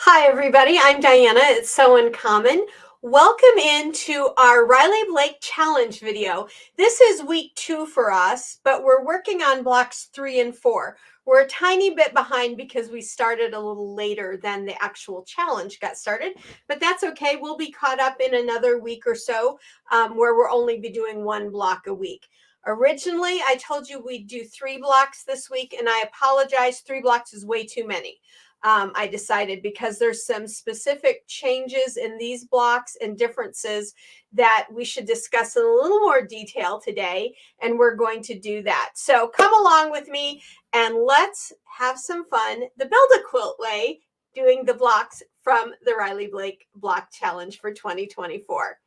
Hi, everybody. I'm Diana. It's So Uncommon. Welcome into our Riley Blake Challenge video. This is week 2 for us, but we're working on blocks 3 and 4. We're a tiny bit behind because we started a little later than the actual challenge got started, but that's okay. We'll be caught up in another week or so where we'll only be doing one block a week. Originally, I told you we'd do 3 blocks this week, and I apologize. 3 blocks is way too many. I decided because there's some specific changes in these blocks and differences that we should discuss in a little more detail today, and we're going to do that. So come along with me and let's have some fun the Build a Quilt way, doing the blocks from the Riley Blake Block Challenge for 2024.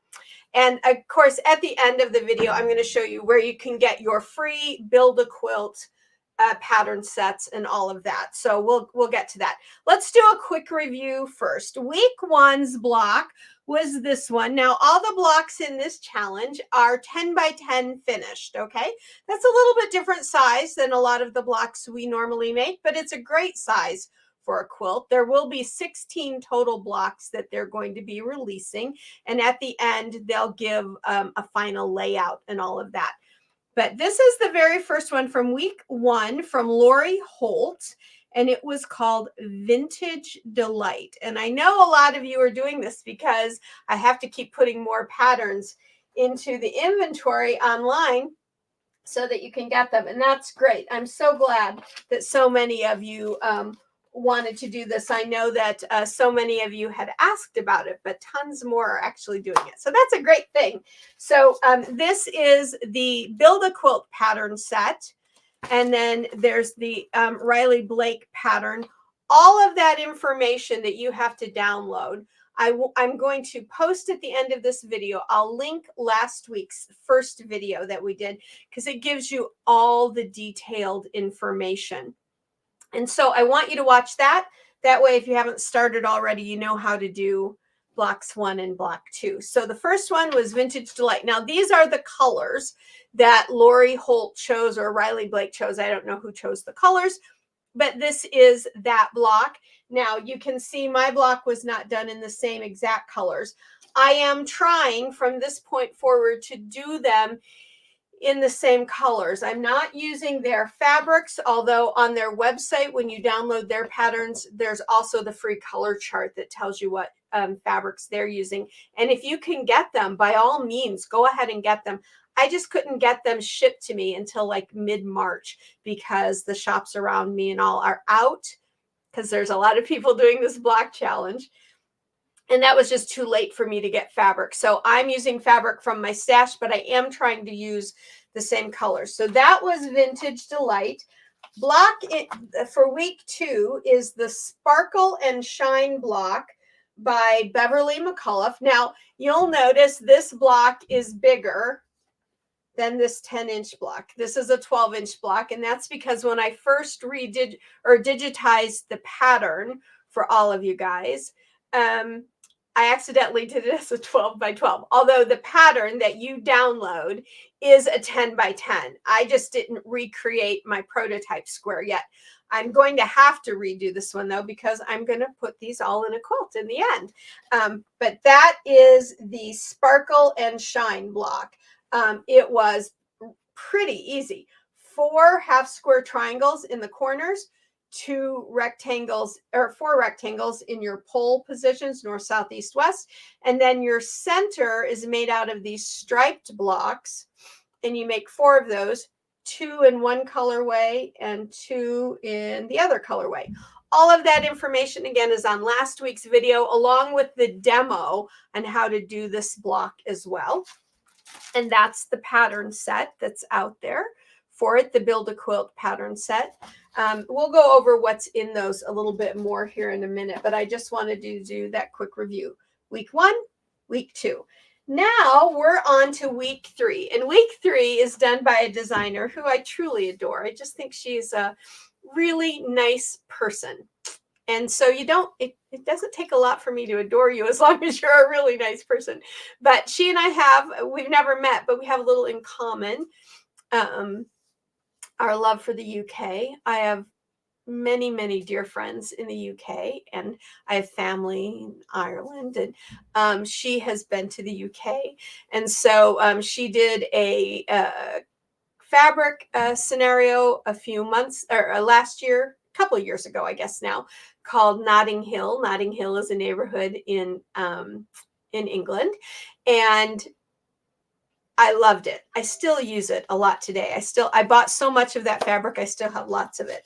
And of course, at the end of the video, I'm going to show you where you can get your free Build a Quilt pattern sets and all of that. So we'll get to that. Let's do a quick review first. Week 1's block was this one. Now, all the blocks in this challenge are 10 by 10 finished, okay? That's a little bit different size than a lot of the blocks we normally make, but it's a great size for a quilt. There will be 16 total blocks that they're going to be releasing, and at the end, they'll give a final layout and all of that. But this is the very first one from week 1 from Lori Holt, and it was called Vintage Delight. And I know a lot of you are doing this because I have to keep putting more patterns into the inventory online so that you can get them. And that's great. I'm so glad that so many of you wanted to do this. I know that so many of you had asked about it, but tons more are actually doing it. So that's a great thing. So this is the Build a Quilt pattern set. And then there's the Riley Blake pattern. All of that information that you have to download, I'm going to post at the end of this video. I'll link last week's first video that we did because it gives you all the detailed information. And so I want you to watch that. That way, if you haven't started already, you know how to do blocks 1 and block 2. So the first one was Vintage Delight. Now, these are the colors that Lori Holt chose or Riley Blake chose. I don't know who chose the colors, but this is that block. Now, you can see my block was not done in the same exact colors. I am trying from this point forward to do them in the same colors. I'm not using their fabrics, although on their website, when you download their patterns, there's also the free color chart that tells you what fabrics they're using. And if you can get them, by all means, go ahead and get them. I just couldn't get them shipped to me until like mid-March because the shops around me and all are out because there's a lot of people doing this block challenge. And that was just too late for me to get fabric. So I'm using fabric from my stash, but I am trying to use the same colors. So that was Vintage Delight. Block for week 2 is the Sparkle and Shine block by Beverly McCullough. Now, you'll notice this block is bigger than this 10-inch block. This is a 12-inch block, and that's because when I first digitized the pattern for all of you guys, I accidentally did it as a 12 by 12, although the pattern that you download is a 10 by 10. I just didn't recreate my prototype square yet. I'm going to have to redo this one, though, because I'm going to put these all in a quilt in the end. But that is the Sparkle and Shine block. It was pretty easy. 4 half square triangles in the corners, 4 rectangles in your pole positions, north, south, east, west. And then your center is made out of these striped blocks. And you make 4 of those, 2 in one colorway and 2 in the other colorway. All of that information, again, is on last week's video, along with the demo on how to do this block as well. And that's the pattern set that's out there for it, the Build a Quilt pattern set. We'll go over what's in those a little bit more here in a minute, but I just wanted to do that quick review. Week 1, week 2. Now we're on to week 3, and week 3 is done by a designer who I truly adore. I just think she's a really nice person. And so it doesn't take a lot for me to adore you as long as you're a really nice person. But she and we've never met, but we have a little in common. Our love for the UK. I have many, many dear friends in the UK, and I have family in Ireland, and she has been to the UK. And so she did a fabric scenario a few months or last year, a couple of years ago, I guess now, called Notting Hill. Notting Hill is a neighborhood in England, and I loved it. I still use it a lot today. I bought so much of that fabric, I still have lots of it.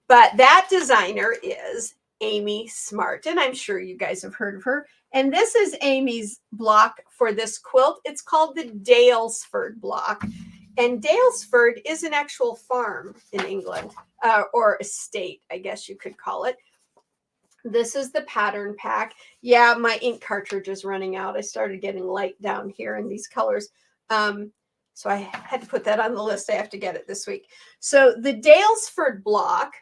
But that designer is Amy Smart, and I'm sure you guys have heard of her. And this is Amy's block for this quilt. It's called the Dalesford block. And Dalesford is an actual farm in England, or estate, I guess you could call it. This is the pattern pack. Yeah, my ink cartridge is running out. I started getting light down here in these colors. So I had to put that on the list. I have to get it this week. So the Dalesford block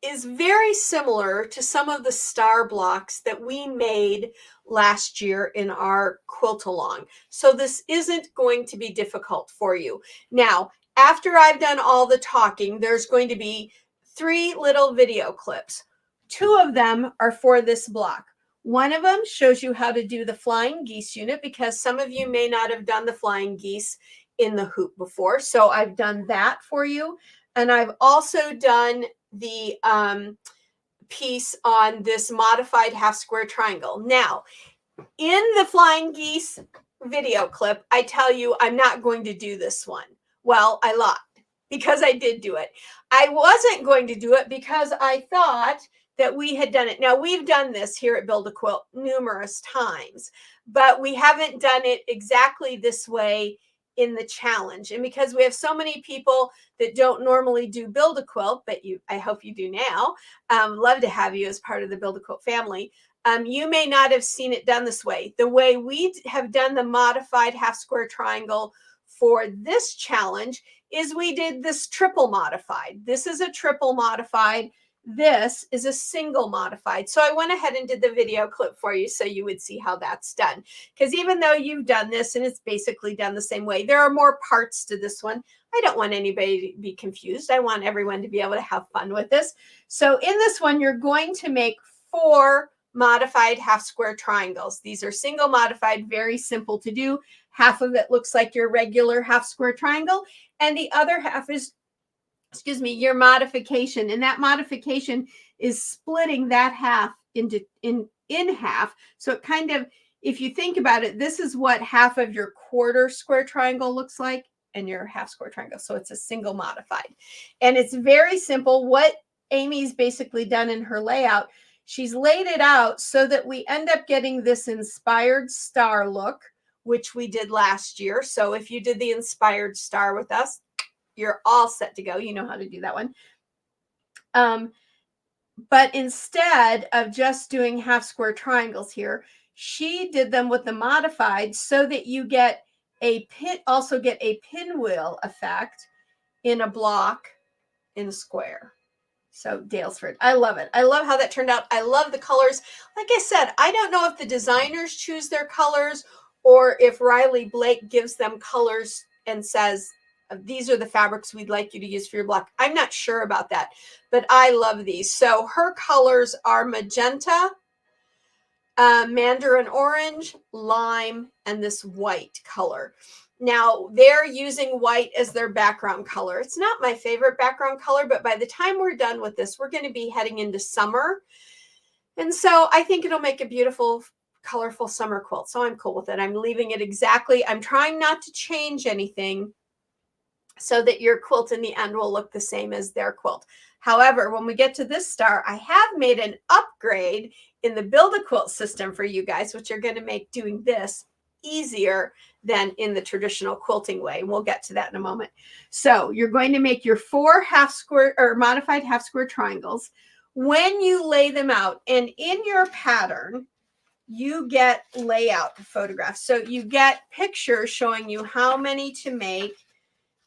is very similar to some of the star blocks that we made last year in our quilt along. So this isn't going to be difficult for you. Now, after I've done all the talking, there's going to be 3 little video clips. 2 of them are for this block. One of them shows you how to do the flying geese unit, because some of you may not have done the flying geese in the hoop before. So I've done that for you. And I've also done the piece on this modified half square triangle. Now, in the flying geese video clip, I tell you I'm not going to do this one. Well, I lied, because I did do it. I wasn't going to do it because I thought that we had done it. Now, we've done this here at Build a Quilt numerous times, but we haven't done it exactly this way in the challenge. And because we have so many people that don't normally do Build a Quilt, but I hope you do now, love to have you as part of the Build a Quilt family. You may not have seen it done this way. The way we have done the modified half square triangle for this challenge is we did this triple modified. This is a triple modified. This is a single modified. So I went ahead and did the video clip for you so you would see how that's done. Because even though you've done this and it's basically done the same way, there are more parts to this one. I don't want anybody to be confused. I want everyone to be able to have fun with this. So in this one, you're going to make 4 modified half square triangles. These are single modified, very simple to do. Half of it looks like your regular half square triangle, and the other half is, your modification. And that modification is splitting that half into in half. So it kind of, if you think about it, this is what half of your quarter square triangle looks like, and your half square triangle. So it's a single modified. And it's very simple. What Amy's basically done in her layout, she's laid it out so that we end up getting this inspired star look, which we did last year. So if you did the inspired star with us, you're all set to go. You know how to do that one. But instead of just doing half square triangles here, she did them with the modified so that you get a also get a pinwheel effect in a block in a square. So Dalesford, I love it. I love how that turned out. I love the colors. Like I said, I don't know if the designers choose their colors or if Riley Blake gives them colors and says, these are the fabrics we'd like you to use for your block. I'm not sure about that, but I love these. So her colors are magenta, mandarin orange, lime, and this white color. Now, they're using white as their background color. It's not my favorite background color, but by the time we're done with this, we're going to be heading into summer. And so I think it'll make a beautiful, colorful summer quilt. So I'm cool with it. I'm leaving it exactly. I'm trying not to change anything so that your quilt in the end will look the same as their quilt. However, when we get to this star, I have made an upgrade in the Build a Quilt system for you guys, which are going to make doing this easier than in the traditional quilting way. We'll get to that in a moment. So you're going to make your 4 half square or modified half square triangles. When you lay them out, and in your pattern, you get layout photographs. So you get pictures showing you how many to make.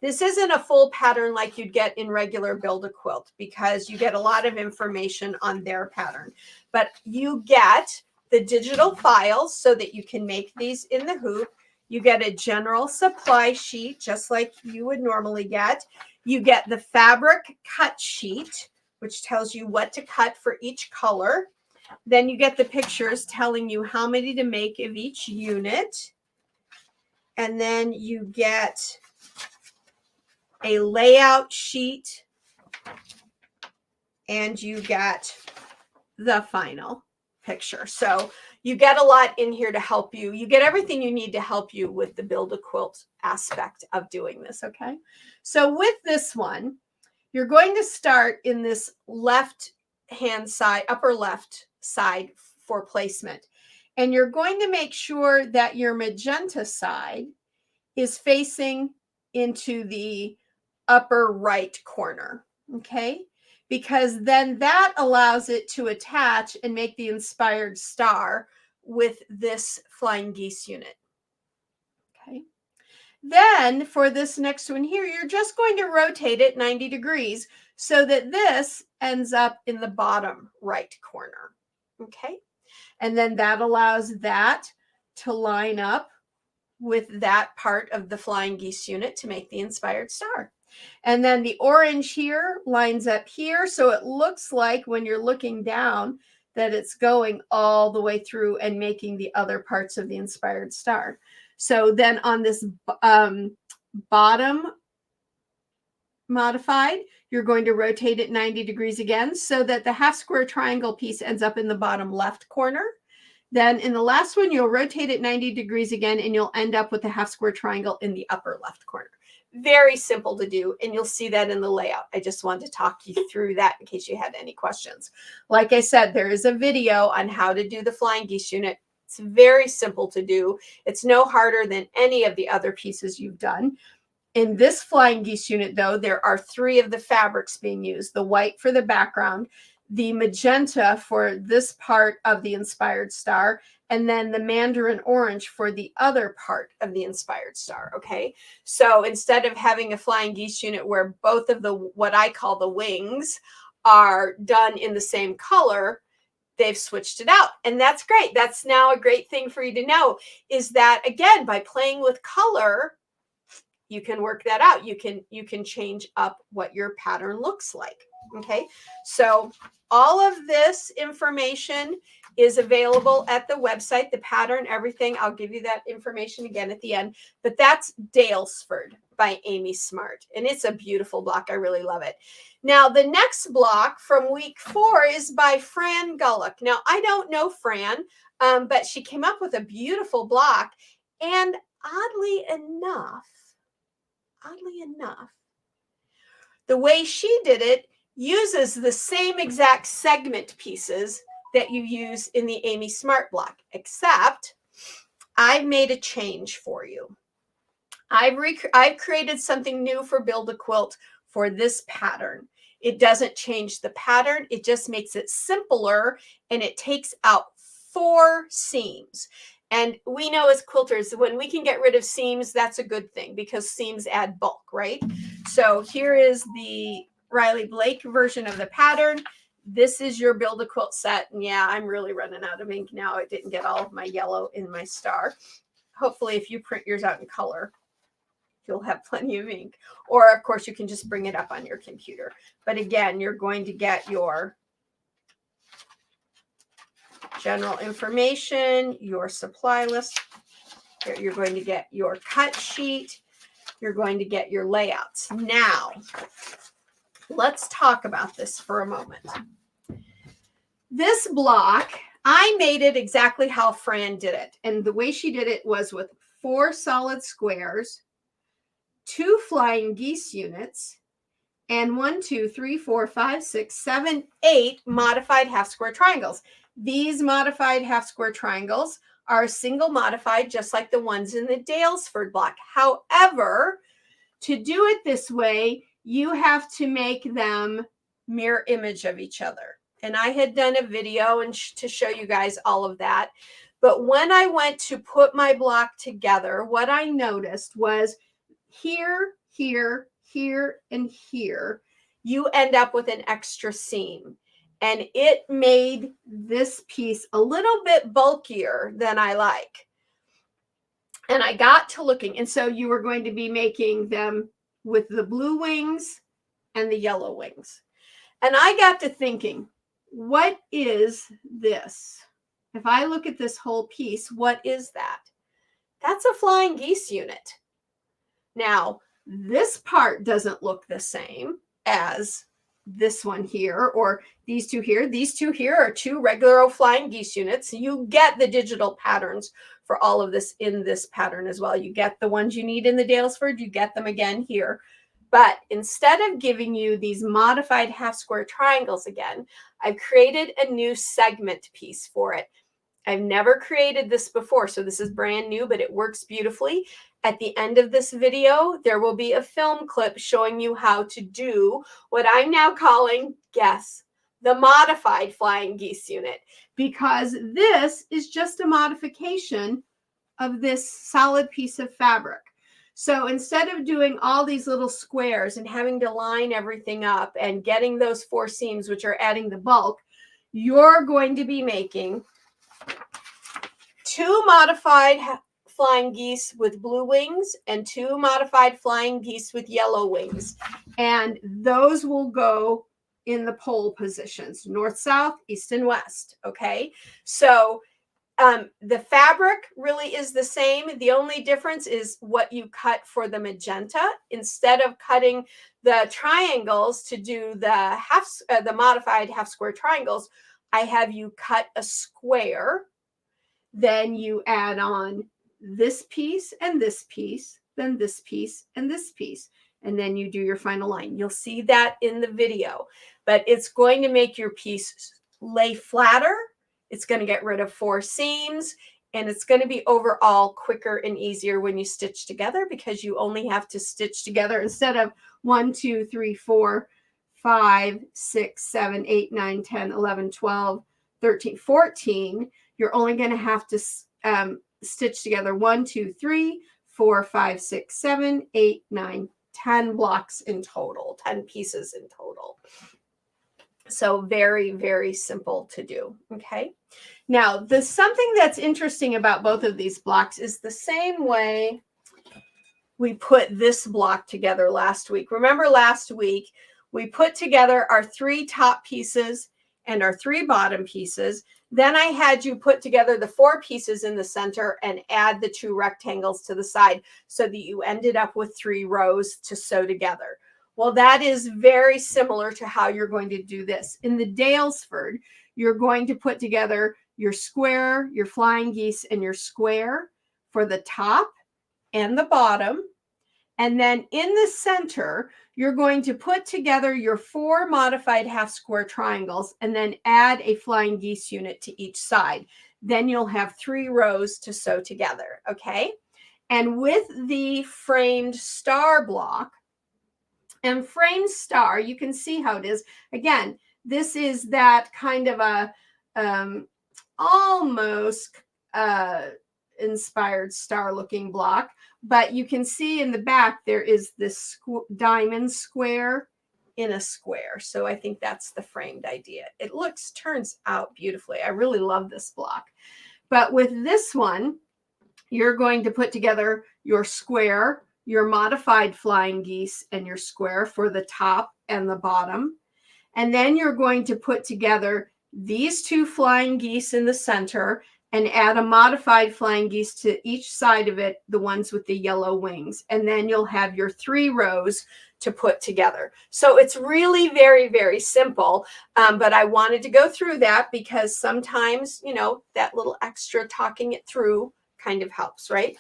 This isn't a full pattern like you'd get in regular Build a Quilt because you get a lot of information on their pattern. But you get the digital files so that you can make these in the hoop. You get a general supply sheet just like you would normally get. You get the fabric cut sheet, which tells you what to cut for each color. Then you get the pictures telling you how many to make of each unit. And then you get a layout sheet, and you get the final picture. So you get a lot in here to help you. You get everything you need to help you with the Build a Quilt aspect of doing this, okay? So with this one, you're going to start in this left hand side, upper left side for placement. And you're going to make sure that your magenta side is facing into the upper right corner, okay? Because then that allows it to attach and make the inspired star with this flying geese unit, okay? Then for this next one here, you're just going to rotate it 90 degrees so that this ends up in the bottom right corner, okay? And then that allows that to line up with that part of the flying geese unit to make the inspired star. And then the orange here lines up here. So it looks like when you're looking down that it's going all the way through and making the other parts of the inspired star. So then on this bottom modified, you're going to rotate it 90 degrees again so that the half square triangle piece ends up in the bottom left corner. Then in the last one, you'll rotate it 90 degrees again, and you'll end up with the half square triangle in the upper left corner. Very simple to do, and you'll see that in the layout. I just wanted to talk you through that in case you had any questions. Like I said, there is a video on how to do the flying geese unit. It's very simple to do. It's no harder than any of the other pieces you've done. In this flying geese unit, though, there are 3 of the fabrics being used: the white for the background, the magenta for this part of the inspired star, and then the mandarin orange for the other part of the inspired star, okay? So instead of having a flying geese unit where both of the, what I call the wings, are done in the same color, they've switched it out. And that's great. That's now a great thing for you to know, is that, again, by playing with color, you can work that out. You can change up what your pattern looks like. Okay, so all of this information is available at the website, the pattern, everything. I'll give you that information again at the end. But that's Dalesford by Amy Smart, and it's a beautiful block. I really love it. Now, the next block from week 4 is by Fran Gullock. Now, I don't know Fran, but she came up with a beautiful block, and oddly enough, the way she did it uses the same exact segment pieces that you use in the Amy Smart block, except I've made a change for you. I've created something new for Build a Quilt for this pattern. It doesn't change the pattern. It just makes it simpler, and it takes out 4 seams. And we know as quilters, when we can get rid of seams, that's a good thing because seams add bulk, right? So here is the Riley Blake version of the pattern. This is your Build a Quilt set. And yeah, I'm really running out of ink now. I didn't get all of my yellow in my star. Hopefully, if you print yours out in color, you'll have plenty of ink. Or, of course, you can just bring it up on your computer. But again, you're going to get your general information, your supply list. You're going to get your cut sheet. You're going to get your layouts. Now, let's talk about this for a moment. This block, I made it exactly how Fran did it. And the way she did it was with 4 solid squares, 2 flying geese units, and 1, 2, 3, 4, 5, 6, 7, 8 modified half square triangles. These modified half square triangles are single modified, just like the ones in the Dalesford block. However, to do it this way, you have to make them mirror image of each other. And I had done a video to show you guys all of that. But when I went to put my block together, what I noticed was here, here, here, and here, you end up with an extra seam. And it made this piece a little bit bulkier than I like. And I got to looking. And so you were going to be making them with the blue wings and the yellow wings. And I got to thinking, what is this? If I look at this whole piece, what is that? That's a flying geese unit. Now, this part doesn't look the same as this one here or these two here. These two here are two regular old flying geese units. You get the digital patterns for all of this in this pattern as well. You get the ones you need in the Dalesford, you get them again here. But instead of giving you these modified half square triangles again, I've created a new segment piece for it. I've never created this before, so this is brand new, but it works beautifully. At the end of this video, there will be a film clip showing you how to do what I'm now calling, guess, the modified flying geese unit, because this is just a modification of this solid piece of fabric. So instead of doing all these little squares and having to line everything up and getting those 4 seams, which are adding the bulk, you're going to be making 2 modified flying geese with blue wings and 2 modified flying geese with yellow wings. And those will go in the pole positions, north, south, east, and west. Okay. So the fabric really is the same. The only difference is what you cut for the magenta. Instead of cutting the triangles to do the modified half square triangles, I have you cut a square. Then you add on this piece and this piece, then this piece and this piece, and then you do your final line. You'll see that in the video, but it's going to make your piece lay flatter. It's going to get rid of 4 seams, and it's going to be overall quicker and easier when you stitch together, because you only have to stitch together instead of 1, 2, 3, 4, 5, 6, 7, 8, 9, 10, 11, 12, 13, 14. You're only going to have to stitch together 1, 2, 3, 4, 5, 6, 7, 8, 9, 10 blocks in total, 10 pieces in total. So very, very simple to do. Okay. Now, something that's interesting about both of these blocks is the same way we put this block together last week. Remember last week, we put together our 3 top pieces and our 3 bottom pieces. Then I had you put together the 4 pieces in the center and add the 2 rectangles to the side so that you ended up with 3 rows to sew together. Well, that is very similar to how you're going to do this. In the Dalesford, you're going to put together your square, your flying geese, and your square for the top and the bottom. And then in the center, you're going to put together your 4 modified half square triangles and then add a flying geese unit to each side. Then you'll have 3 rows to sew together, okay? And with the framed star block, and framed star, you can see how it is. Again, this is that kind of a almost inspired star looking block, but you can see in the back there is this diamond square in a square. So I think that's the framed idea. It turns out beautifully. I really love this block. But with this one, you're going to put together your square, your modified flying geese, and your square for the top and the bottom. And then you're going to put together these 2 flying geese in the center and add a modified flying geese to each side of it, the ones with the yellow wings. And then you'll have your 3 rows to put together. So it's really very, very simple. But I wanted to go through that because sometimes, you know, that little extra talking it through kind of helps, right?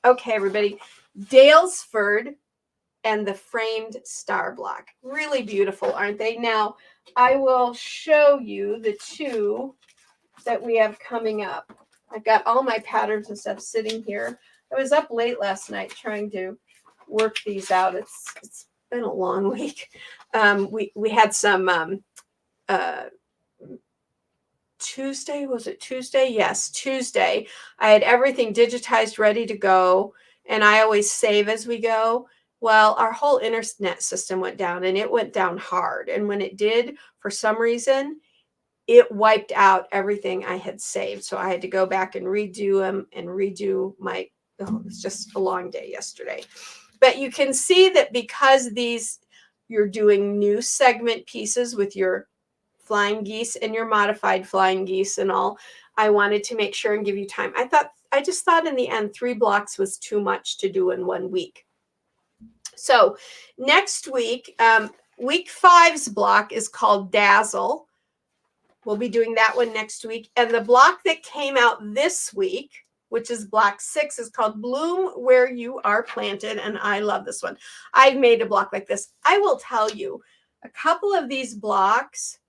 Okay, everybody. Dalesford and the framed star block. Really beautiful, aren't they? Now, I will show you the 2 that we have coming up. I've got all my patterns and stuff sitting here. I was up late last night trying to work these out. It's been a long week. We had some Tuesday, was it Tuesday? Yes, Tuesday. I had everything digitized, ready to go, and I always save as we go. Well, our whole internet system went down, and it went down hard. And when it did, for some reason, it wiped out everything I had saved. So I had to go back and redo them and redo my, oh, it was just a long day yesterday. But you can see that because you're doing new segment pieces with your flying geese and your modified flying geese and all, I wanted to make sure and give you time. I just thought in the end 3 blocks was too much to do in 1 week. So next week, week 5's block is called Dazzle. We'll be doing that one next week. And the block that came out this week, which is block 6, is called Bloom Where You Are Planted. And I love this one. I've made a block like this. I will tell you, a couple of these blocks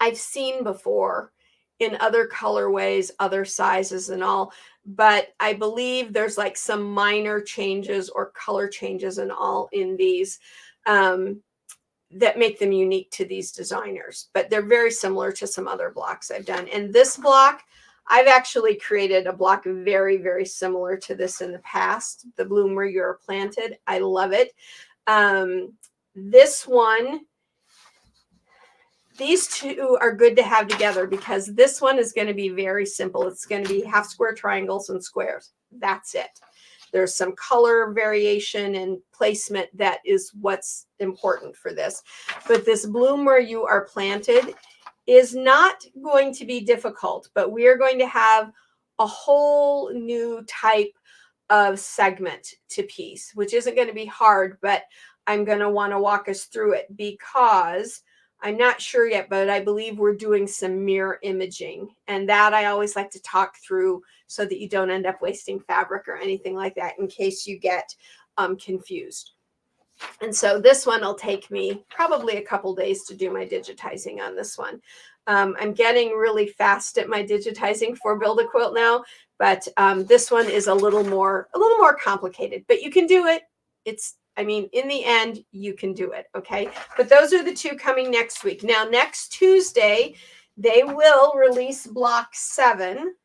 I've seen before in other colorways, other sizes and all, but I believe there's like some minor changes or color changes and all in these that make them unique to these designers, but they're very similar to some other blocks I've done. And this block, I've actually created a block very, very similar to this in the past, the Bloom Where You're Planted. I love it. This one, these two are good to have together because this one is going to be very simple. It's going to be half square triangles and squares. That's it. There's some color variation and placement that is what's important for this. But this Bloom Where You Are Planted is not going to be difficult, but we are going to have a whole new type of segment to piece, which isn't going to be hard, but I'm going to want to walk us through it because I'm not sure yet, but I believe we're doing some mirror imaging, and that I always like to talk through so that you don't end up wasting fabric or anything like that in case you get confused. And so this one will take me probably a couple days to do my digitizing on this one. I'm getting really fast at my digitizing for Build a Quilt now, but this one is a little more complicated, but you can do it. I mean, in the end, you can do it, okay? But those are the 2 coming next week. Now, next Tuesday, they will release block 7.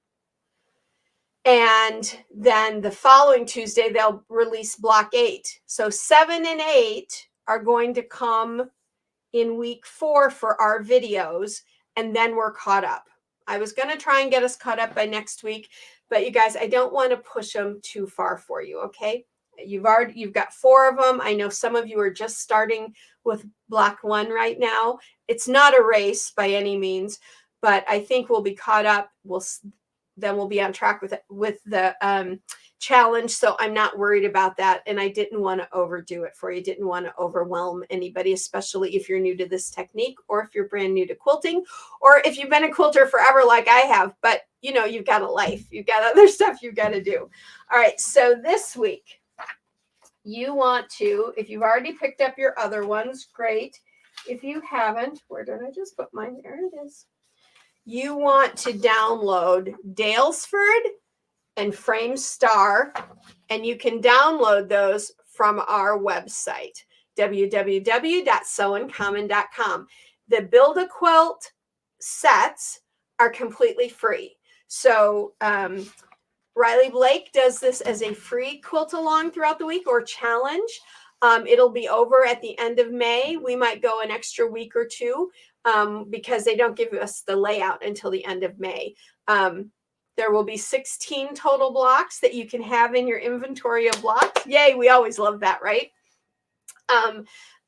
And then the following Tuesday, they'll release block 8. So 7 and 8 are going to come in week 4 for our videos, and then we're caught up. I was going to try and get us caught up by next week, but you guys, I don't want to push them too far for you, okay? You've got 4 of them. I know some of you are just starting with block 1 right now. It's not a race by any means, but I think we'll be caught up. Then we'll be on track with the challenge. So I'm not worried about that. And I didn't want to overdo it for you. Didn't want to overwhelm anybody, especially if you're new to this technique or if you're brand new to quilting or if you've been a quilter forever like I have, but you know, you've got a life, you've got other stuff you've got to do. All right. So this week you want to, if you've already picked up your other ones, great. If you haven't, where did I just put mine? There it is. You want to download Dalesford and Frame Star, and you can download those from our website, www.sewandcommon.com. The Build a Quilt sets are completely free. So Riley Blake does this as a free quilt along throughout the week or challenge. It'll be over at the end of May. We might go an extra week or 2 because they don't give us the layout until the end of May. There will be 16 total blocks that you can have in your inventory of blocks. Yay, we always love that, right?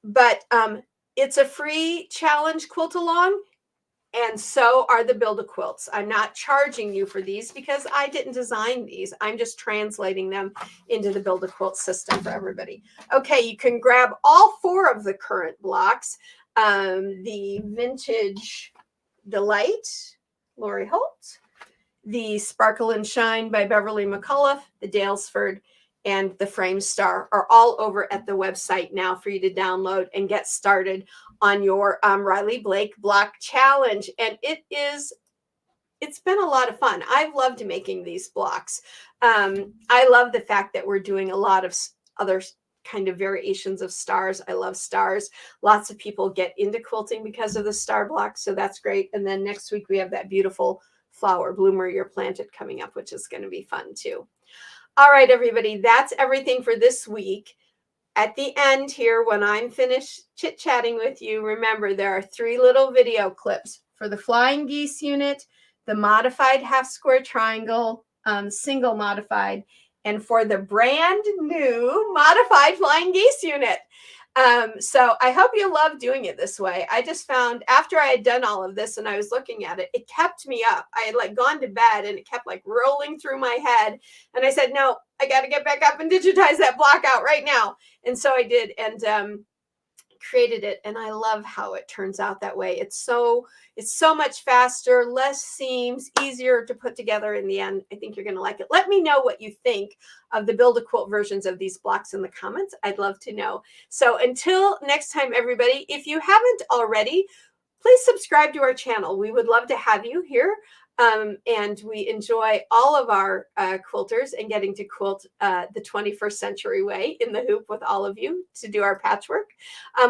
But it's a free challenge quilt along. And so are the Build a Quilts. I'm not charging you for these because I didn't design these. I'm just translating them into the Build a Quilt system for everybody. Okay, you can grab all 4 of the current blocks. The Vintage Delight, Lori Holt, the Sparkle and Shine by Beverly McCullough, the Dalesford, and the Frame Star are all over at the website now for you to download and get started on your Riley Blake block challenge. And it's been a lot of fun. I've loved making these blocks. I love the fact that we're doing a lot of other kind of variations of stars. I love stars. Lots of people get into quilting because of the star blocks, so that's great. And then next week we have that beautiful flower, Bloom Where You're Planted, coming up, which is going to be fun too. All right, everybody, that's everything for this week. At the end here, when I'm finished chit-chatting with you, remember there are 3 little video clips for the Flying Geese unit, the modified half square triangle, single modified, and for the brand new modified flying geese unit. So I hope you love doing it this way. I just found after I had done all of this and I was looking at it, it kept me up. I had like gone to bed and it kept like rolling through my head. And I said, no, I got to get back up and digitize that block out right now. And so I did. And created it, and I love how it turns out that way. It's so much faster, less seams, easier to put together in the end. I think you're going to like it. Let me know what you think of the Build a Quilt versions of these blocks in the comments. I'd love to know. So until next time, everybody, if you haven't already, please subscribe to our channel. We would love to have you here. And we enjoy all of our quilters and getting to quilt the 21st century way in the hoop with all of you to do our patchwork.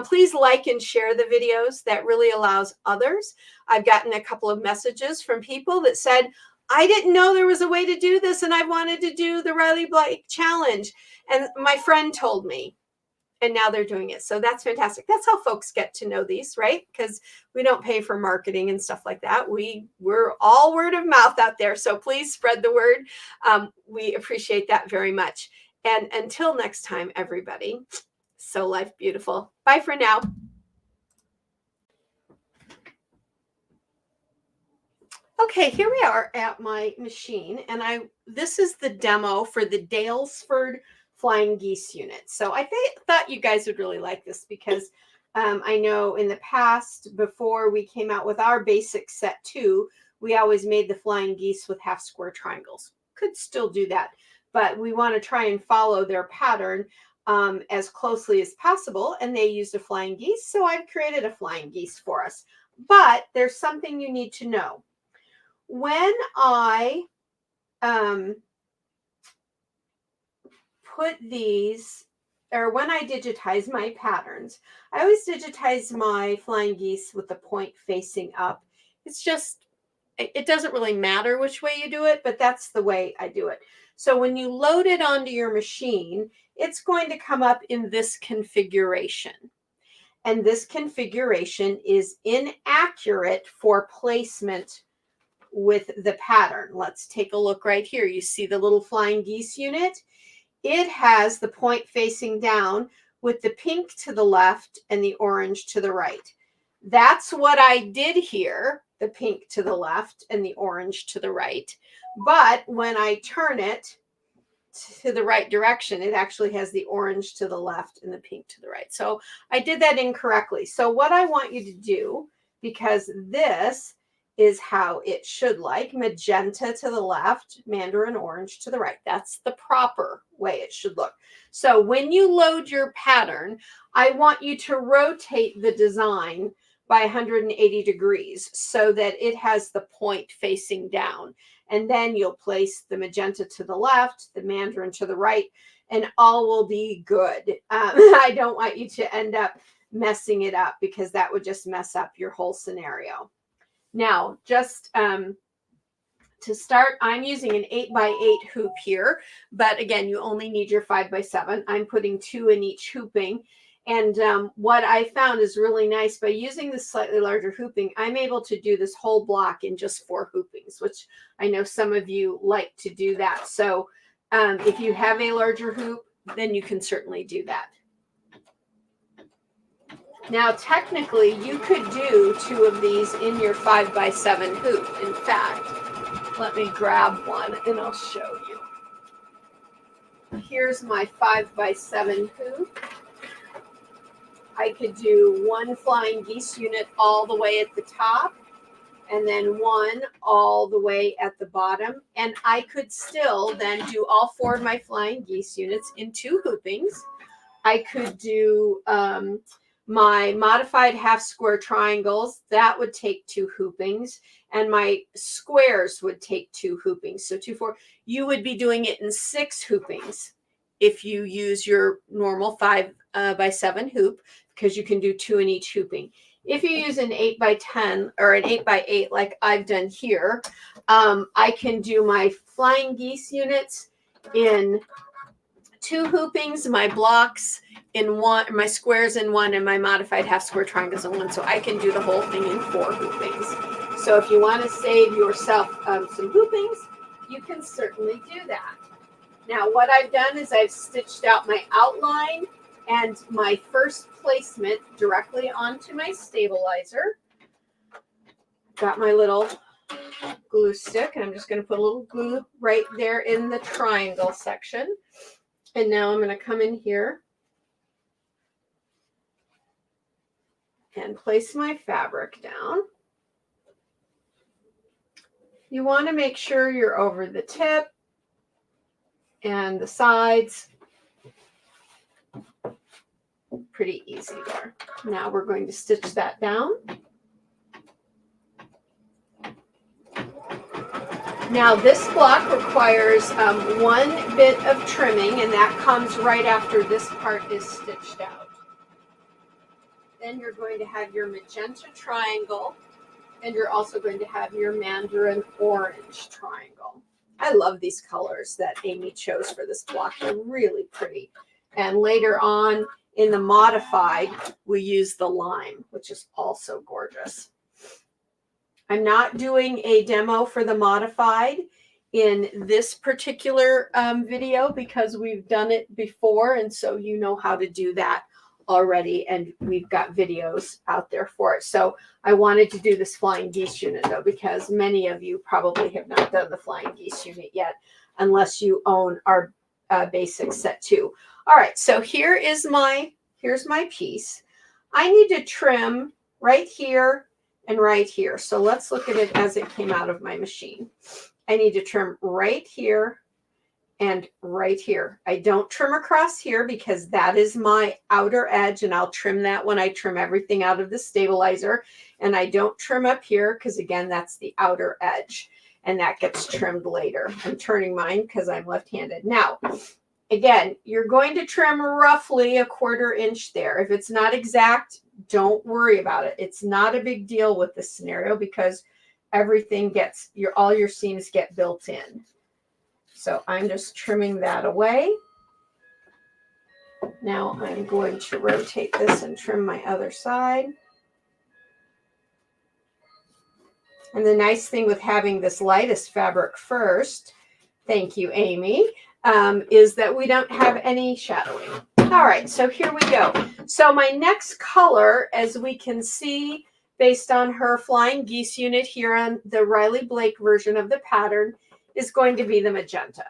Please like and share the videos. That really allows others. I've gotten a couple of messages from people that said, I didn't know there was a way to do this and I wanted to do the Riley Blake challenge. And my friend told me. And now they're doing it. So that's fantastic. That's how folks get to know these, right? Because we don't pay for marketing and stuff like that. We're all word of mouth out there. So please spread the word. We appreciate that very much. And until next time, everybody, sew life beautiful. Bye for now. Okay, here we are at my machine, and this is the demo for the Daylesford flying geese unit. So I thought you guys would really like this because I know in the past, before we came out with our basic set 2, we always made the flying geese with half square triangles. Could still do that, but we want to try and follow their pattern as closely as possible, and they used a flying geese, so I've created a flying geese for us. But there's something you need to know. When I put these, or when I digitize my patterns, I always digitize my flying geese with the point facing up. It's just, it doesn't really matter which way you do it, but that's the way I do it. So when you load it onto your machine, it's going to come up in this configuration. And this configuration is inaccurate for placement with the pattern. Let's take a look right here. You see the little flying geese unit? It has the point facing down with the pink to the left and the orange to the right. That's what I did here, the pink to the left and the orange to the right. But when I turn it to the right direction, it actually has the orange to the left and the pink to the right. So I did that incorrectly. So what I want you to do, because this is how it should like, magenta to the left, mandarin orange to the right. That's the proper way it should look. So when you load your pattern, I want you to rotate the design by 180 degrees so that it has the point facing down. And then you'll place the magenta to the left, the mandarin to the right, and all will be good. I don't want you to end up messing it up because that would just mess up your whole scenario. Now, just to start, I'm using an 8x8 hoop here, but again, you only need your 5x7. I'm putting 2 in each hooping. And what I found is really nice, by using this slightly larger hooping, I'm able to do this whole block in just 4 hoopings, which I know some of you like to do that. So if you have a larger hoop, then you can certainly do that. Now, technically, you could do 2 of these in your 5x7 hoop. In fact, let me grab one and I'll show you. Here's my 5x7 hoop. I could do 1 flying geese unit all the way at the top and then 1 all the way at the bottom. And I could still then do all 4 of my flying geese units in 2 hoopings. I could do my modified half square triangles. That would take 2 hoopings. And my squares would take 2 hoopings. So 2, 4. You would be doing it in 6 hoopings if you use your normal 5x7 hoop, because you can do 2 in each hooping. If you use an 8x10 or an 8x8 like I've done here, I can do my flying geese units in 2 hoopings, my blocks in 1, my squares in 1, and my modified half square triangles in 1. So I can do the whole thing in 4 hoopings. So if you want to save yourself some hoopings, you can certainly do that. Now what I've done is I've stitched out my outline and my first placement directly onto my stabilizer. Got my little glue stick, and I'm just going to put a little glue right there in the triangle section. And now I'm going to come in here and place my fabric down. You want to make sure you're over the tip and the sides. Pretty easy there. Now we're going to stitch that down. Now this block requires one bit of trimming, and that comes right after this part is stitched out. Then you're going to have your magenta triangle, and you're also going to have your mandarin orange triangle. I love these colors that Amy chose for this block. They're really pretty. And later on in the modified, we use the lime, which is also gorgeous. I'm not doing a demo for the modified in this particular video because we've done it before, and so you know how to do that already, and we've got videos out there for it. So I wanted to do this flying geese unit though, because many of you probably have not done the flying geese unit yet unless you own our basic set 2. All right, so here's my piece. I need to trim right here and right here. So let's look at it as it came out of my machine. I need to trim right here and right here. I don't trim across here because that is my outer edge, and I'll trim that when I trim everything out of the stabilizer. And I don't trim up here because, again, that's the outer edge, and that gets trimmed later. I'm turning mine because I'm left-handed. Now, again, you're going to trim roughly 1/4 inch there. If it's not exact, don't worry about it. It's not a big deal with this scenario because everything gets, all your seams get built in. So I'm just trimming that away. Now I'm going to rotate this and trim my other side. And the nice thing with having this lightest fabric first, thank you, Amy, is that we don't have any shadowing. All right, so here we go. So my next color, as we can see, based on her flying geese unit here on the Riley Blake version of the pattern, is going to be the magenta.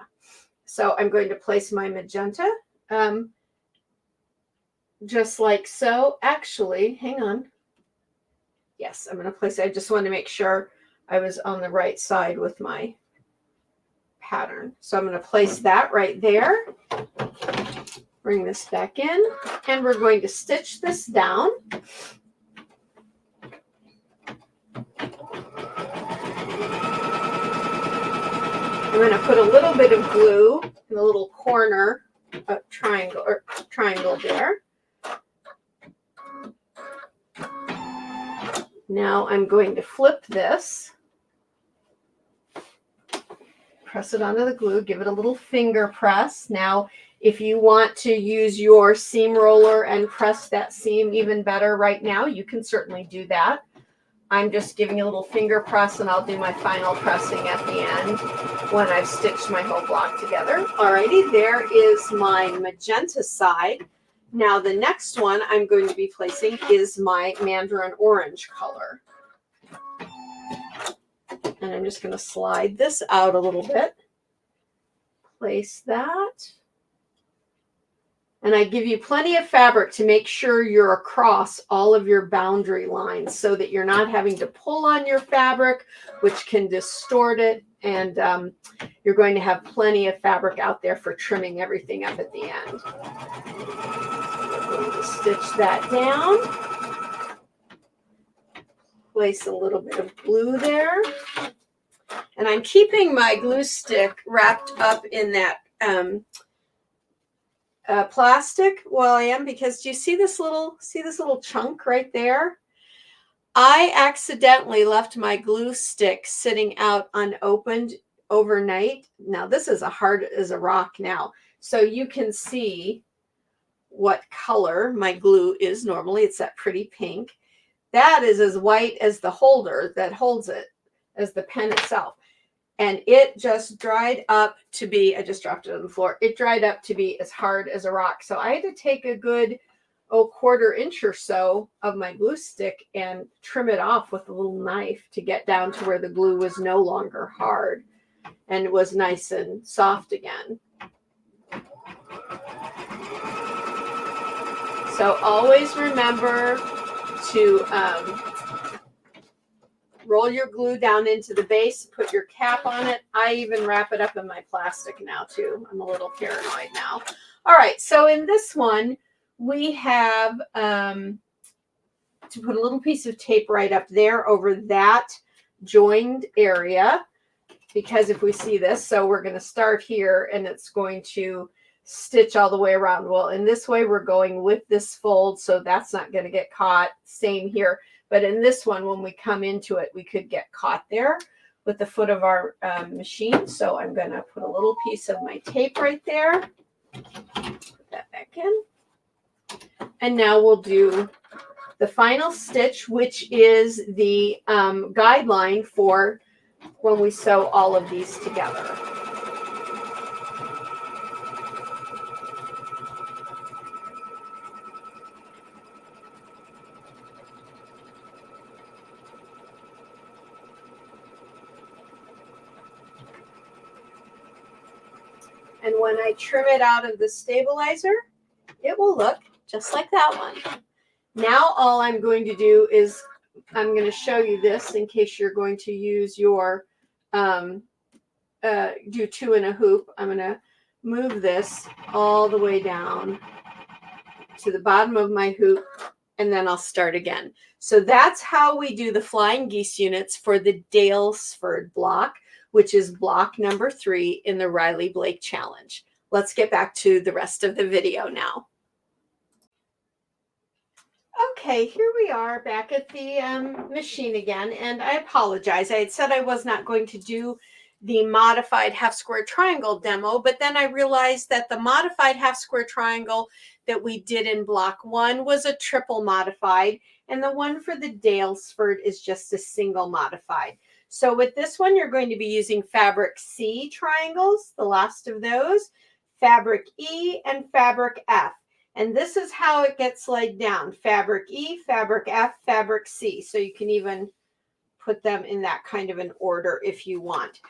So I'm going to place my magenta just like so. Actually, hang on. Yes, I'm going to place it. I just wanted to make sure I was on the right side with my pattern. So I'm going to place that right there. Bring this back in, and we're going to stitch this down. I'm going to put a little bit of glue in the little corner of triangle there. Now I'm going to flip this, press it onto the glue, give it a little finger press. Now, if you want to use your seam roller and press that seam even better right now, you can certainly do that. I'm just giving a little finger press, and I'll do my final pressing at the end when I've stitched my whole block together. Alrighty, there is my magenta side. Now the next one I'm going to be placing is my mandarin orange color. And I'm just going to slide this out a little bit. Place that. And I give you plenty of fabric to make sure you're across all of your boundary lines so that you're not having to pull on your fabric, which can distort it. And you're going to have plenty of fabric out there for trimming everything up at the end. So we're going to stitch that down. Place a little bit of glue there. And I'm keeping my glue stick wrapped up in that plastic while I am, because do you see this little chunk right there? I accidentally left my glue stick sitting out unopened overnight. Now this is hard as a rock now, so you can see what color my glue is. Normally it's that pretty pink. That is as white as the holder that holds it, as the pen itself. and it just dried up to be, I just dropped it on the floor. It dried up to be as hard as a rock. So I had to take a good, quarter inch or so of my glue stick and trim it off with a little knife to get down to where the glue was no longer hard and was nice and soft again. So always remember to roll your glue down into the base, put your cap on it. I even wrap it up in my plastic now too. I'm a little paranoid now. All right, so in this one, we have to put a little piece of tape right up there over that joined area, because if we see this, so we're going to start here and it's going to stitch all the way around. Well, in this way, we're going with this fold, so that's not going to get caught. Same here. But in this one, when we come into it, we could get caught there with the foot of our machine. So I'm going to put a little piece of my tape right there. Put that back in. And now we'll do the final stitch, which is the guideline for when we sew all of these together. And when I trim it out of the stabilizer, it will look just like that one. Now all I'm going to do is I'm going to show you this in case you're going to use your do 2 in a hoop. I'm going to move this all the way down to the bottom of my hoop, and then I'll start again. So that's how we do the flying geese units for the Daylesford block, which is block number 3 in the Riley Blake Challenge. Let's get back to the rest of the video now. Okay, here we are back at the machine again, and I apologize. I had said I was not going to do the modified half square triangle demo, but then I realized that the modified half square triangle that we did in block 1 was a triple modified, and the one for the Daylesford is just a single modified. So with this one, you're going to be using fabric C triangles, the last of those, fabric E, and fabric F. And this is how it gets laid down: fabric E, fabric F, fabric C. So you can even put them in that kind of an order if you want.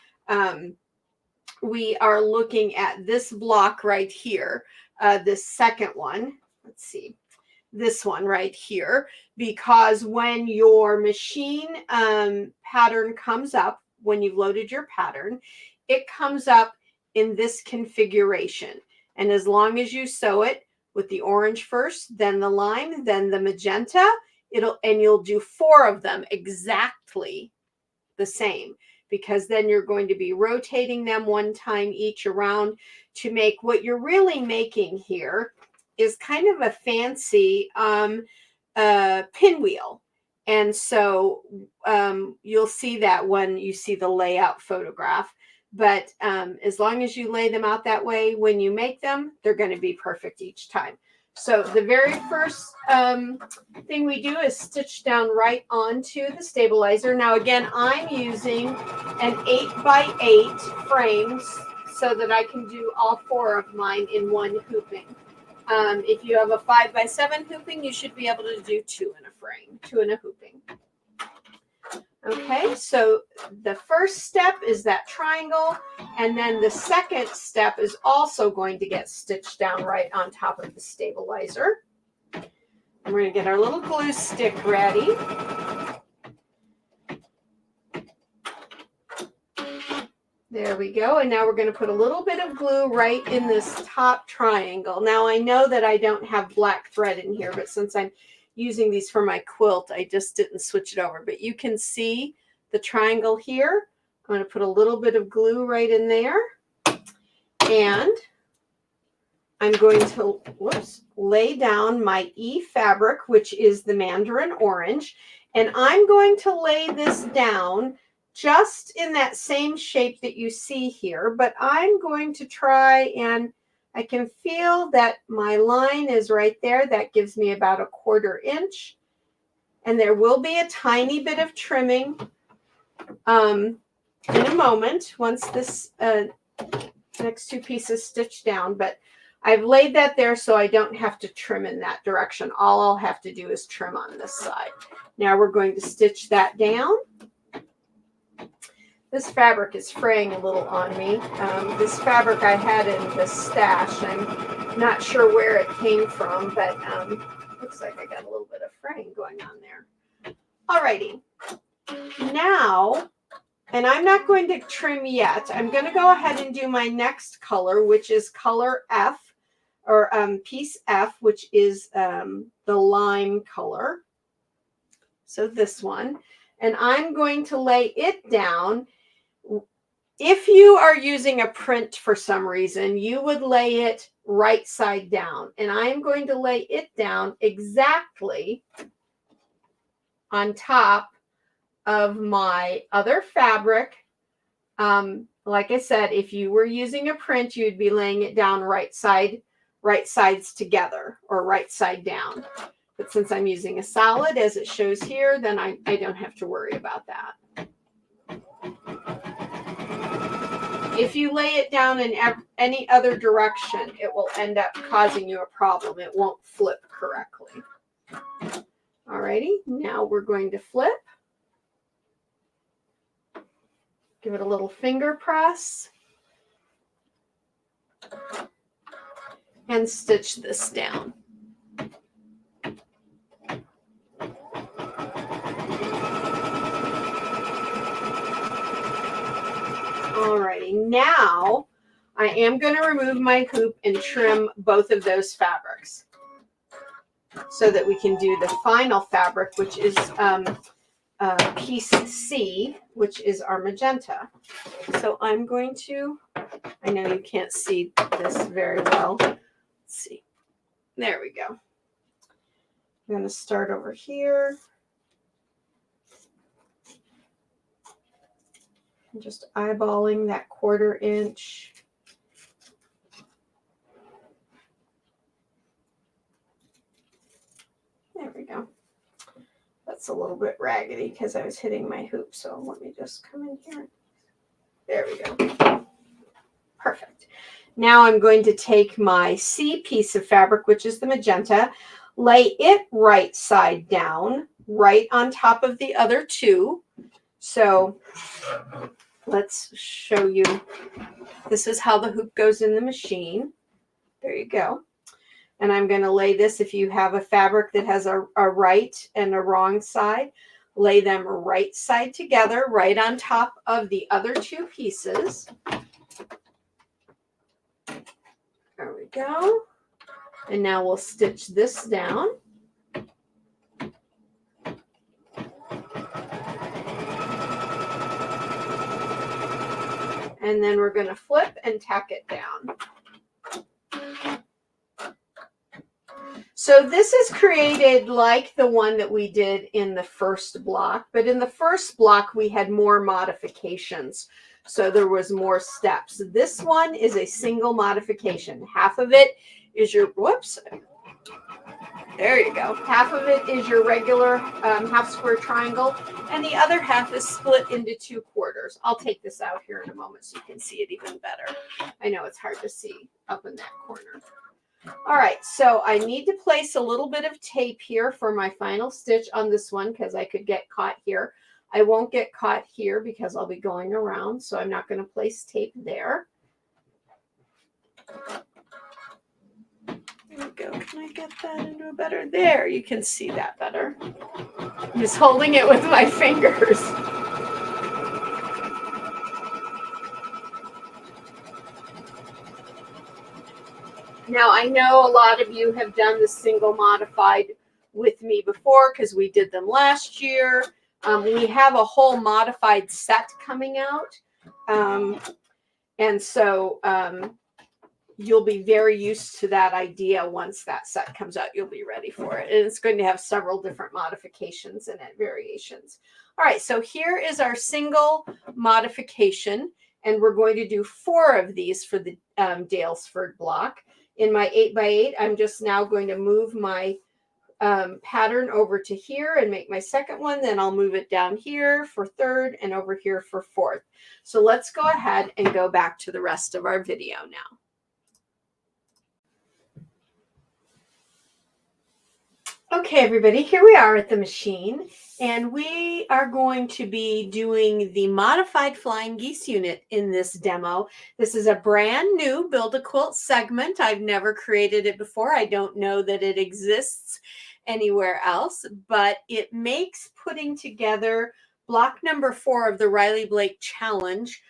We are looking at this block right here, this second one. Let's see, this one right here, because when your machine pattern comes up, when you've loaded your pattern, it comes up in this configuration. And as long as you sew it with the orange first, then the lime, then the magenta, you'll do 4 of them exactly the same, because then you're going to be rotating them 1 time each around to make what you're really making here is kind of a fancy pinwheel. And so you'll see that when you see the layout photograph. But as long as you lay them out that way, when you make them, they're going to be perfect each time. So the very first thing we do is stitch down right onto the stabilizer. Now again, I'm using an 8x8 frame so that I can do all 4 of mine in one hooping. If you have a 5x7 hooping, you should be able to do 2 in a frame, 2 in a hooping. Okay, so the first step is that triangle, and then the second step is also going to get stitched down right on top of the stabilizer. And we're going to get our little glue stick ready. There we go, and now we're going to put a little bit of glue right in this top triangle. Now I know that I don't have black thread in here, but since I'm using these for my quilt, I just didn't switch it over. But you can see the triangle here. I'm going to put a little bit of glue right in there. And I'm going to lay down my E fabric, which is the mandarin orange. And I'm going to lay this down just in that same shape that you see here. But I'm going to try, and I can feel that my line is right there. That gives me about a 1/4 inch. And there will be a tiny bit of trimming in a moment once this next two pieces stitch down, but I've laid that there so I don't have to trim in that direction. All I'll have to do is trim on this side. Now we're going to stitch that down. This fabric is fraying a little on me. This fabric I had in the stash. I'm not sure where it came from, but looks like I got a little bit of fraying going on there. Alrighty. Now, and I'm not going to trim yet. I'm going to go ahead and do my next color, which is color F, or piece F, which is the lime color. So this one. And I'm going to lay it down. If you are using a print for some reason, you would lay it right side down. And I am going to lay it down exactly on top of my other fabric. Like I said, if you were using a print, you'd be laying it down right sides together, or right side down. But since I'm using a solid as it shows here, then I don't have to worry about that. If you lay it down in any other direction, it will end up causing you a problem. It won't flip correctly. Alrighty, now we're going to flip. Give it a little finger press. And stitch this down. Alrighty, now I am going to remove my hoop and trim both of those fabrics so that we can do the final fabric, which is piece C, which is our magenta. So I'm going to, I know you can't see this very well. Let's see. There we go. I'm going to start over here. I'm just eyeballing that 1/4 inch. There we go. That's a little bit raggedy because I was hitting my hoop. So let me just come in here. There we go. Perfect. Now I'm going to take my C piece of fabric, which is the magenta, lay it right side down, right on top of the other two. So let's show you. This is how the hoop goes in the machine. There you go. And I'm going to lay this, if you have a fabric that has a right and a wrong side, lay them right side together, right on top of the other two pieces. There we go. And now we'll stitch this down. And then we're going to flip and tack it down. So this is created like the one that we did in the first block, but in the first block we had more modifications. So there was more steps. This one is a single modification. Half of it is your, whoops, there you go. Half of it is your regular half square triangle, and the other half is split into 2 quarters. I'll take this out here in a moment so you can see it even better. I know it's hard to see up in that corner. All right, so I need to place a little bit of tape here for my final stitch on this one because I could get caught here. I won't get caught here because I'll be going around, so I'm not going to place tape there. There we go. Can I get that into a better? There, you can see that better. I'm just holding it with my fingers. Now, I know a lot of you have done the single modified with me before because we did them last year. We have a whole modified set coming out. And so you'll be very used to that idea once that set comes out. You'll be ready for it. And it's going to have several different modifications in it, variations. All right, so here is our single modification. And we're going to do 4 of these for the Dalesford block. In my 8x8, I'm just now going to move my pattern over to here and make my second one. Then I'll move it down here for third and over here for fourth. So let's go ahead and go back to the rest of our video now. Okay, everybody, here we are at the machine, and we are going to be doing the modified flying geese unit in this demo. This is a brand new Build a Quilt segment. I've never created it before. I don't know that it exists anywhere else, but it makes putting together block number 4 of the Riley Blake Challenge,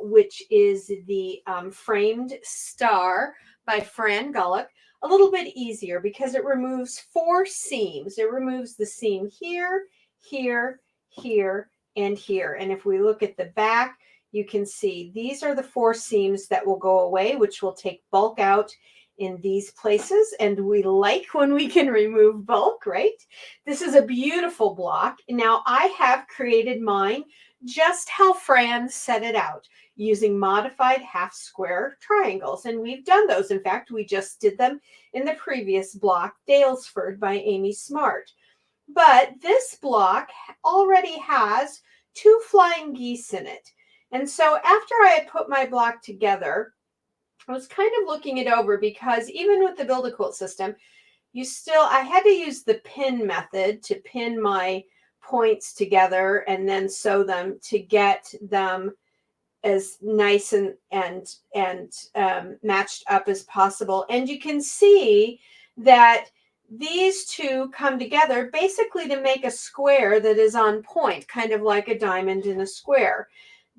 which is the framed star by Fran Gullock, a little bit easier because it removes 4 seams. It removes the seam here, here, here, and here. And if we look at the back, you can see these are the 4 seams that will go away, which will take bulk out in these places. And we like when we can remove bulk, right? This is a beautiful block. Now I have created mine just how Fran set it out, using modified half square triangles. And we've done those. In fact, we just did them in the previous block, Dalesford by Amy Smart. But this block already has 2 flying geese in it. And so after I had put my block together, I was kind of looking it over because even with the Build a Quilt system, I had to use the pin method to pin my points together and then sew them to get them as nice and matched up as possible. And you can see that these 2 come together basically to make a square that is on point, kind of like a diamond in a square.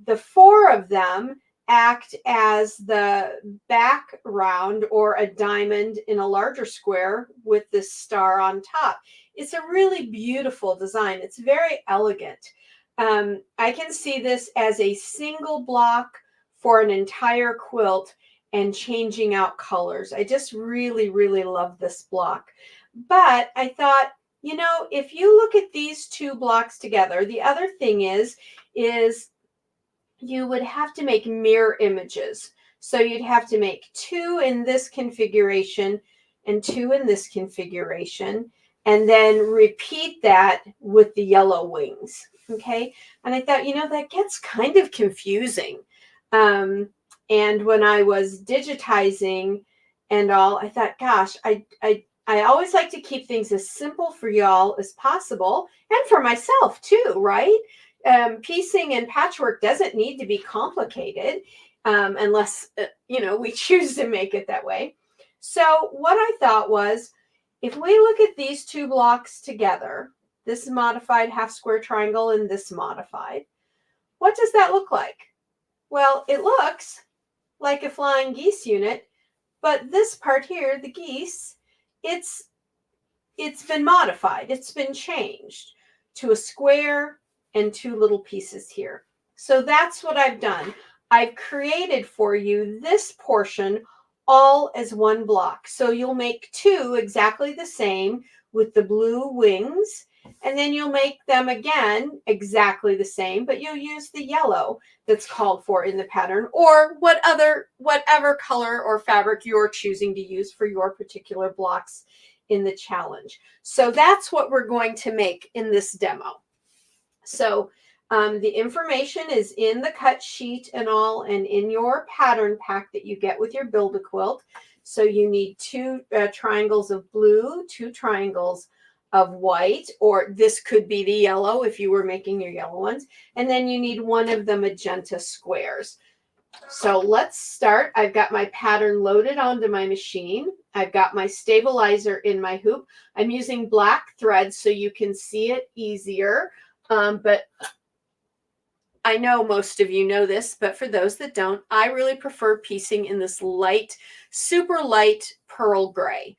The 4 of them act as the background or a diamond in a larger square with this star on top. It's a really beautiful design. It's very elegant. I can see this as a single block for an entire quilt and changing out colors. I just really, really love this block. But I thought, you know, if you look at these 2 blocks together, the other thing is you would have to make mirror images. So you'd have to make 2 in this configuration and 2 in this configuration, and then repeat that with the yellow wings. Okay. And I thought, you know, that gets kind of confusing. And when I was digitizing and all, I thought, gosh, I always like to keep things as simple for y'all as possible, and for myself too, right? Piecing and patchwork doesn't need to be complicated unless, you know, we choose to make it that way. So what I thought was, if we look at these 2 blocks together, this modified half square triangle and this modified, what does that look like? Well, it looks like a flying geese unit, but this part here, the geese, it's been modified. It's been changed to a square and 2 little pieces here. So that's what I've done. I've created for you this portion all as 1 block. So you'll make 2 exactly the same with the blue wings, and then you'll make them again exactly the same, but you'll use the yellow that's called for in the pattern, or whatever color or fabric you're choosing to use for your particular blocks in the challenge. So that's what we're going to make in this demo. So the information is in the cut sheet and all, and in your pattern pack that you get with your Build a Quilt. So you need 2 triangles of blue, 2 triangles of white, or this could be the yellow if you were making your yellow ones. And then you need 1 of the magenta squares. So let's start. I've got my pattern loaded onto my machine. I've got my stabilizer in my hoop. I'm using black thread so you can see it easier. But I know most of you know this, but for those that don't, I really prefer piecing in this light, super light pearl gray.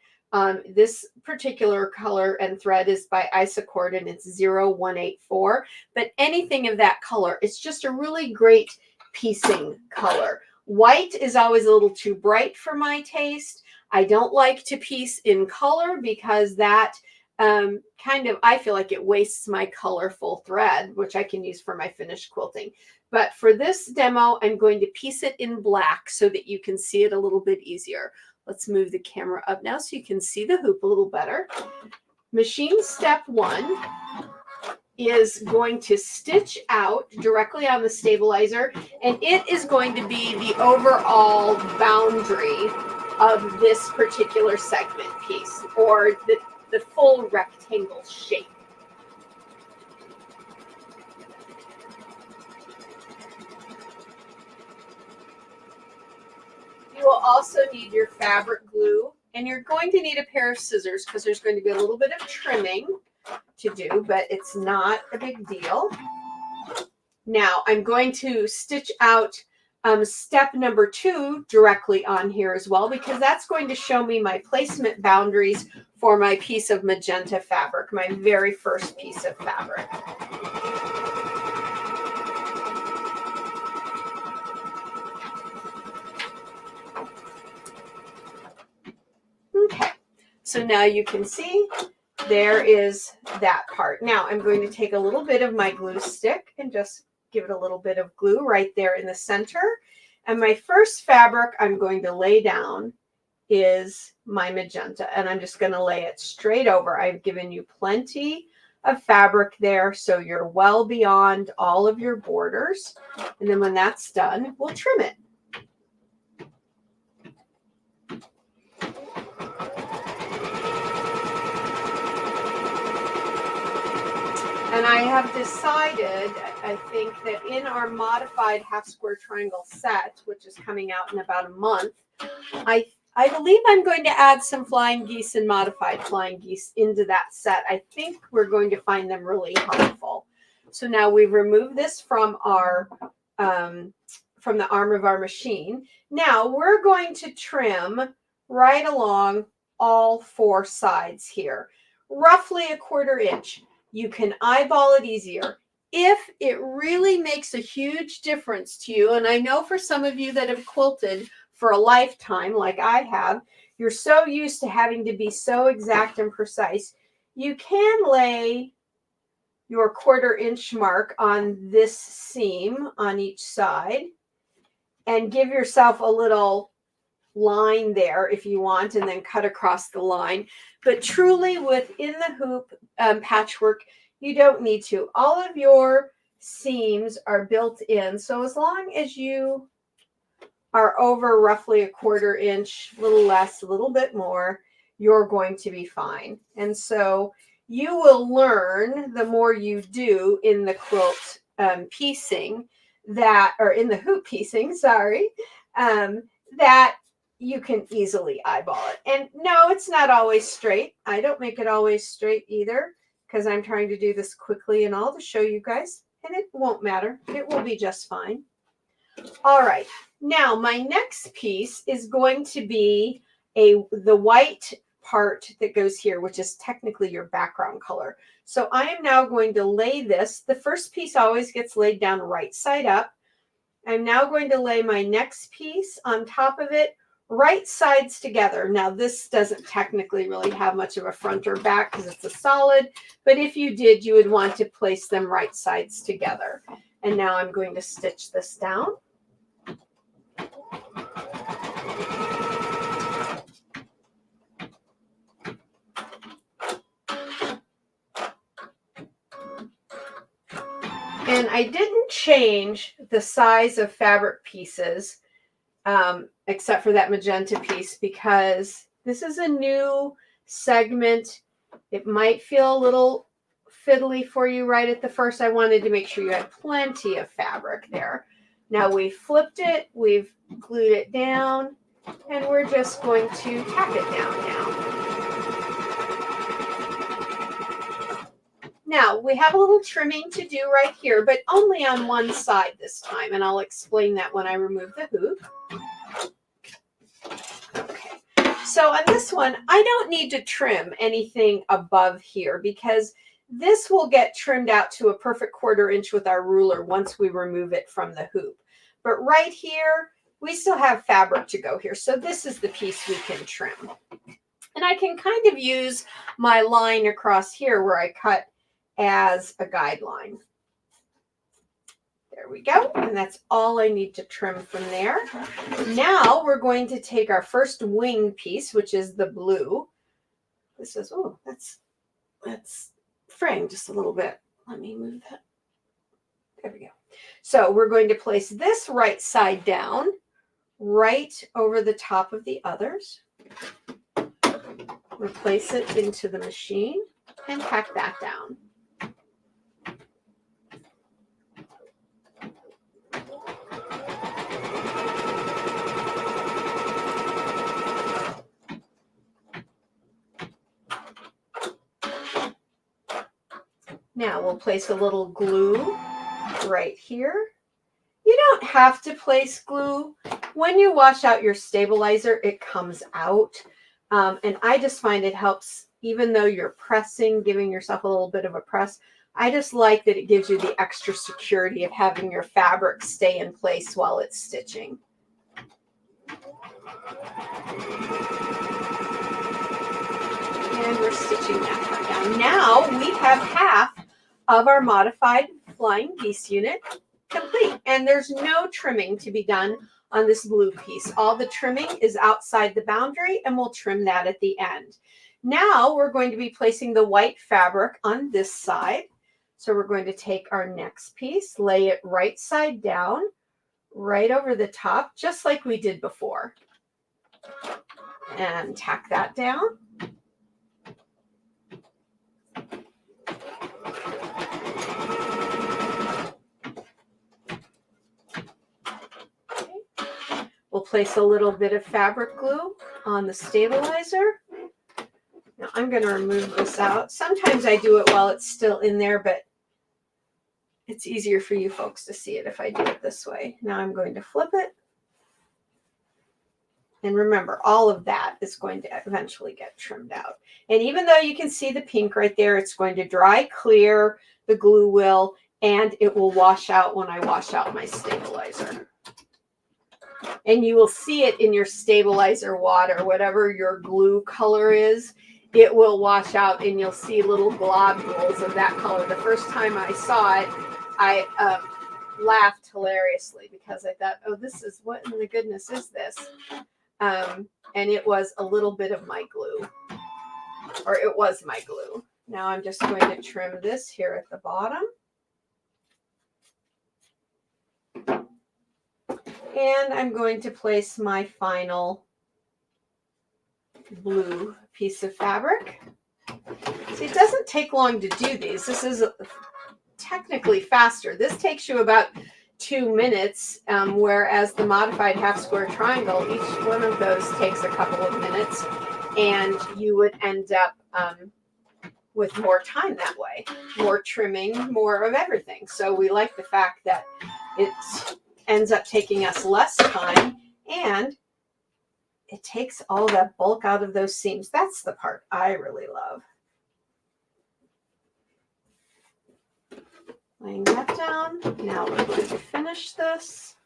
This particular color and thread is by Isacord, and it's 0184, but anything of that color, it's just a really great piecing color. White is always a little too bright for my taste. I don't like to piece in color because that I feel like it wastes my colorful thread, which I can use for my finished quilting. But for this demo, I'm going to piece it in black so that you can see it a little bit easier. Let's move the camera up now so you can see the hoop a little better. Machine step 1 is going to stitch out directly on the stabilizer, and it is going to be the overall boundary of this particular segment piece, or the full rectangle shape. You will also need your fabric glue, and you're going to need a pair of scissors because there's going to be a little bit of trimming to do, but it's not a big deal. Now I'm going to stitch out step number 2 directly on here as well, because that's going to show me my placement boundaries for my piece of magenta fabric, my very first piece of fabric. Okay, so now you can see there is that part. Now I'm going to take a little bit of my glue stick and just give it a little bit of glue right there in the center. And my first fabric I'm going to lay down is my magenta, and I'm just going to lay it straight over. I've given you plenty of fabric there, so you're well beyond all of your borders. And then when that's done, we'll trim it. And I have decided, I think, that in our modified half square triangle set, which is coming out in about a month, I believe I'm going to add some flying geese and modified flying geese into that set. I think we're going to find them really helpful. So now we've removed this from our from the arm of our machine. Now we're going to trim right along all 4 sides here, roughly a 1/4 inch. You can eyeball it easier. If it really makes a huge difference to you, and I know for some of you that have quilted for a lifetime like I have, you're so used to having to be so exact and precise, you can lay your 1/4 inch mark on this seam on each side and give yourself a little line there if you want, and then cut across the line. But truly within the hoop patchwork, you don't need to. All of your seams are built in, so as long as you are over roughly a 1/4 inch, a little less, a little bit more, you're going to be fine. And so you will learn, the more you do in the quilt piecing, that, or in the hoop piecing, sorry, that you can easily eyeball it. And no, it's not always straight. I don't make it always straight either, because I'm trying to do this quickly and all to show you guys, and it won't matter. It will be just fine. All right, now my next piece is going to be the white part that goes here, which is technically your background color. So I am now going to lay this. The first piece always gets laid down right side up. I'm now going to lay my next piece on top of it, right sides together. Now this doesn't technically really have much of a front or back because it's a solid, but if you did, you would want to place them right sides together. And now I'm going to stitch this down. And I didn't change the size of fabric pieces except for that magenta piece, because this is a new segment. It might feel a little fiddly for you right at the first. I wanted to make sure you had plenty of fabric there. Now we've flipped it, we've glued it down, and we're just going to tack it down now. Now, we have a little trimming to do right here, but only on one side this time, and I'll explain that when I remove the hoop. Okay, so on this one, I don't need to trim anything above here because this will get trimmed out to a perfect 1/4 inch with our ruler once we remove it from the hoop. But right here, we still have fabric to go here, so this is the piece we can trim. And I can kind of use my line across here where I cut as a guideline. There we go. And that's all I need to trim from there. Now we're going to take our first wing piece, which is the blue. This is, oh, that's It's fraying just a little bit. Let me move that. There we go. So we're going to place this right side down, right over the top of the others. Replace it into the machine and tack that down. Now we'll place a little glue right here. You don't have to place glue. When you wash out your stabilizer, it comes out. And I just find it helps, even though you're pressing, giving yourself a little bit of a press. I just like that it gives you the extra security of having your fabric stay in place while it's stitching. And we're stitching that part down. Now we have half of our modified flying geese unit complete. And there's no trimming to be done on this blue piece. All the trimming is outside the boundary, and we'll trim that at the end. Now we're going to be placing the white fabric on this side. So we're going to take our next piece, lay it right side down, right over the top, just like we did before. And tack that down. We'll place a little bit of fabric glue on the stabilizer. Now I'm going to remove this out. Sometimes I do it while it's still in there, but it's easier for you folks to see it if I do it this way. Now I'm going to flip it. And remember, all of that is going to eventually get trimmed out. And even though you can see the pink right there, it's going to dry clear, the glue will, and it will wash out when I wash out my stabilizer. And you will see it in your stabilizer water, whatever your glue color is, it will wash out and you'll see little globules of that color. The first time I saw it, I laughed hilariously because I thought, oh, this is, what in the goodness is this? And it was a little bit of my glue, or it was my glue. Now I'm just going to trim this here at the bottom. And I'm going to place my final blue piece of fabric. See, it doesn't take long to do these. This is technically faster. This takes you about 2 minutes, whereas the modified half square triangle, each one of those takes a couple of minutes, and you would end up with more time that way, more trimming, more of everything. So we like the fact that it ends up taking us less time, and it takes all that bulk out of those seams. That's the part I really love. Laying that down. Now we're going to finish this.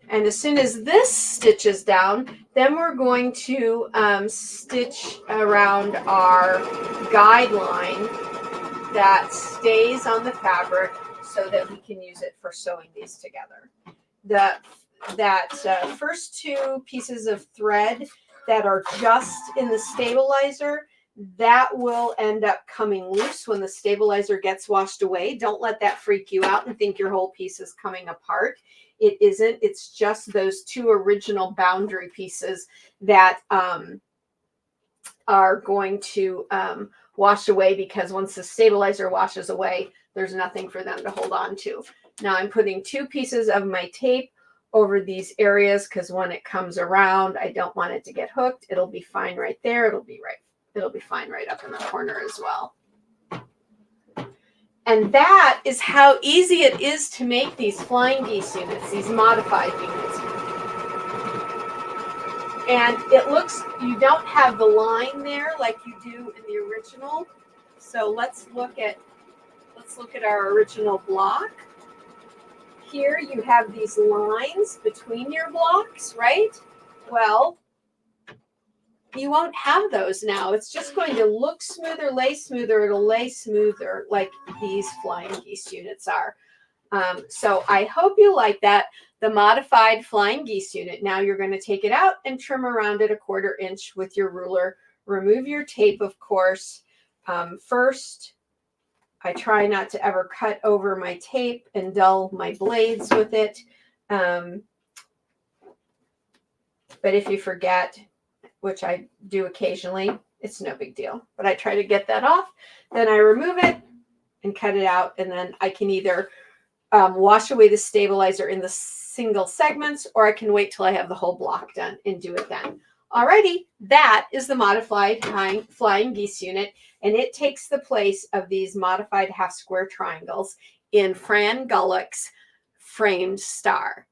And as soon as this stitches down, then we're going to stitch around our guideline that stays on the fabric so that we can use it for sewing these together. That first 2 pieces of thread that are just in the stabilizer, that will end up coming loose when the stabilizer gets washed away. Don't let that freak you out and think your whole piece is coming apart. It isn't. It's just those 2 original boundary pieces that are going to wash away, because once the stabilizer washes away, there's nothing for them to hold on to. Now I'm putting 2 pieces of my tape over these areas because when it comes around, I don't want it to get hooked. It'll be fine right there. It'll be fine right up in the corner as well. And that is how easy it is to make these flying geese units, these modified units. And it looks, you don't have the line there like you do in the original. So let's look at our original block. Here you have these lines between your blocks, right? Well, you won't have those now. It's just going to look smoother, lay smoother. It'll lay smoother like these flying geese units are. So I hope you like that, the modified flying geese unit. Now you're going to take it out and trim around it 1/4 inch with your ruler remove your tape, of course. First, I try not to ever cut over my tape and dull my blades with it. But if you forget, which I do occasionally, it's no big deal. But I try to get that off. Then I remove it and cut it out. And then I can either wash away the stabilizer in the single segments, or I can wait till I have the whole block done and do it then. Alrighty, that is the modified flying geese unit, and it takes the place of these modified half square triangles in Fran Gulick's framed star.